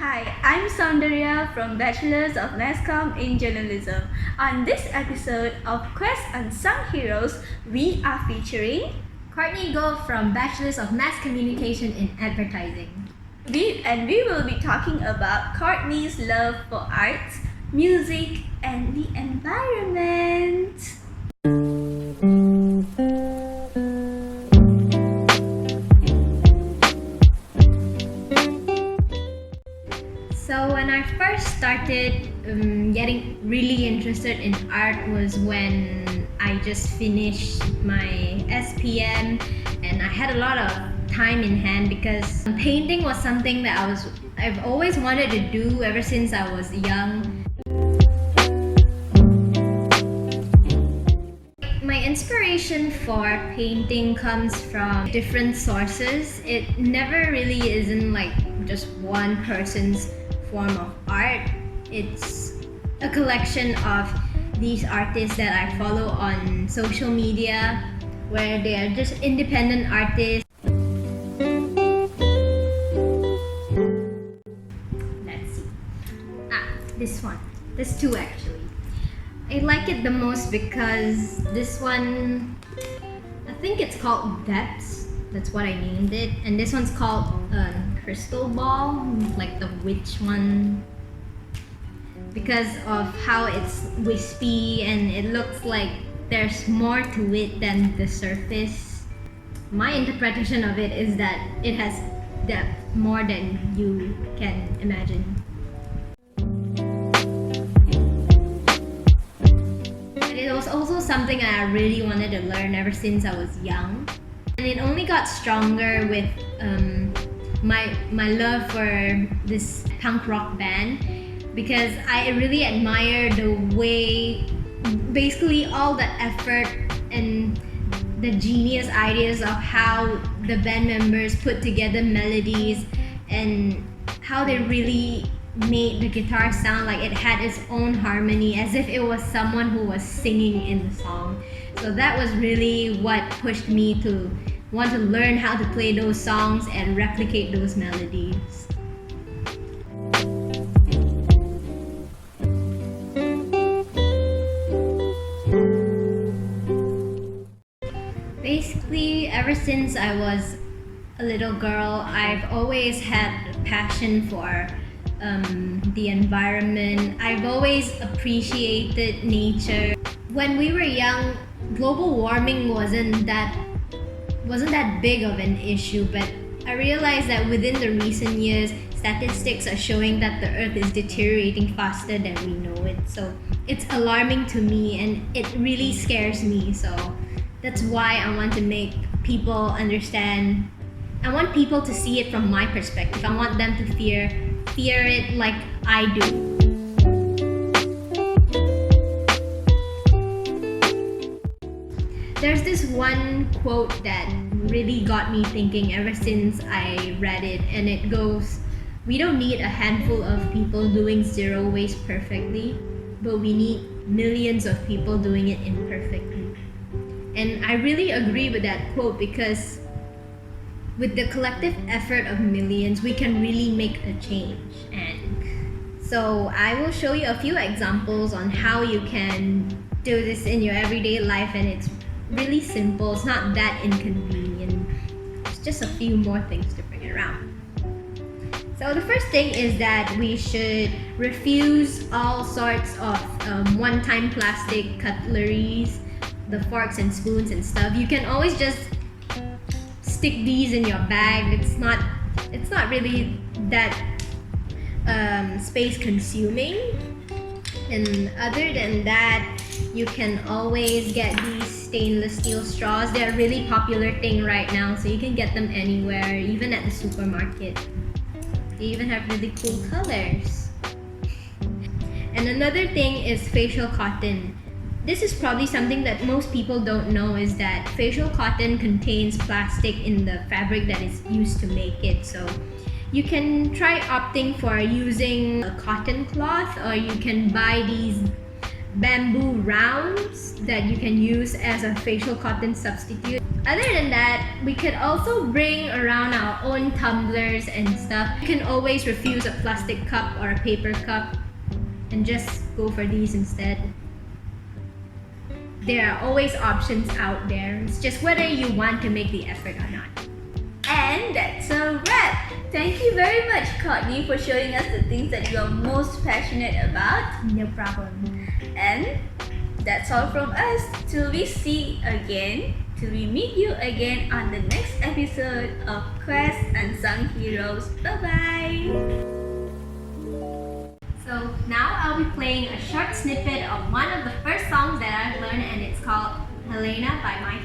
Hi, I'm Soundarya from Bachelors of Mass Comm in Journalism. On this episode of Quest Unsung Heroes, we are featuring Kourtney Go from Bachelors of Mass Communication in Advertising. we will be talking about Kourtney's love for arts, music, and the environment. So when I first started getting really interested in art was when I just finished my SPM and I had a lot of time in hand because painting was something that I've always wanted to do ever since I was young. My inspiration for painting comes from different sources. It never really isn't like just one person's form of art. It's a collection of these artists that I follow on social media where they are just independent artists. Let's see. This one. This two actually. I like it the most because this one, I think it's called Depths. That's what I named it. And this one's called Crystal Ball, like the witch one. Because of how it's wispy and it looks like there's more to it than the surface. My interpretation of it is that it has depth more than you can imagine. It was also something I really wanted to learn ever since I was young. And it only got stronger with my love for this punk rock band because I really admire the way, basically all the effort and the genius ideas of how the band members put together melodies and how they really made the guitar sound like it had its own harmony as if it was someone who was singing in the song. So that was really what pushed me to want to learn how to play those songs and replicate those melodies. Basically, ever since I was a little girl, I've always had a passion for the environment. I've always appreciated nature. When we were young, global warming wasn't that big of an issue, but I realized that within the recent years, statistics are showing that the earth is deteriorating faster than we know it. So it's alarming to me and it really scares me. So that's why I want to make people understand. I want people to see it from my perspective. I want them to fear it like I do. There's this one quote that really got me thinking ever since I read it, and it goes, "We don't need a handful of people doing zero waste perfectly, but we need millions of people doing it imperfectly." And I really agree with that quote because with the collective effort of millions, we can really make a change. And so I will show you a few examples on how you can do this in your everyday life, and it's really simple. It's not that inconvenient. It's just a few more things to bring around. So the first thing is that we should refuse all sorts of one-time plastic cutleries, the forks and spoons and stuff. You can always just stick these in your bag. It's not really that space consuming. And other than that, you can always get these stainless steel straws. They're a really popular thing right now, so you can get them anywhere, even at the supermarket. They even have really cool colors. And another thing is facial cotton. This is probably something that most people don't know, is that facial cotton contains plastic in the fabric that is used to make it. So you can try opting for using a cotton cloth, or you can buy these bamboo rounds that you can use as a facial cotton substitute. Other than that, we could also bring around our own tumblers and stuff. You can always refuse a plastic cup or a paper cup and just go for these instead. There are always options out there. It's just whether you want to make the effort or not. And that's a wrap. Thank you very much, Kourtney, for showing us the things that you are most passionate about. No problem. And that's all from us. Till we meet you again on the next episode of Quest Unsung Heroes. Bye-bye. So now I'll be playing a short snippet of one of the first songs that I've learned, and it's called Helena by My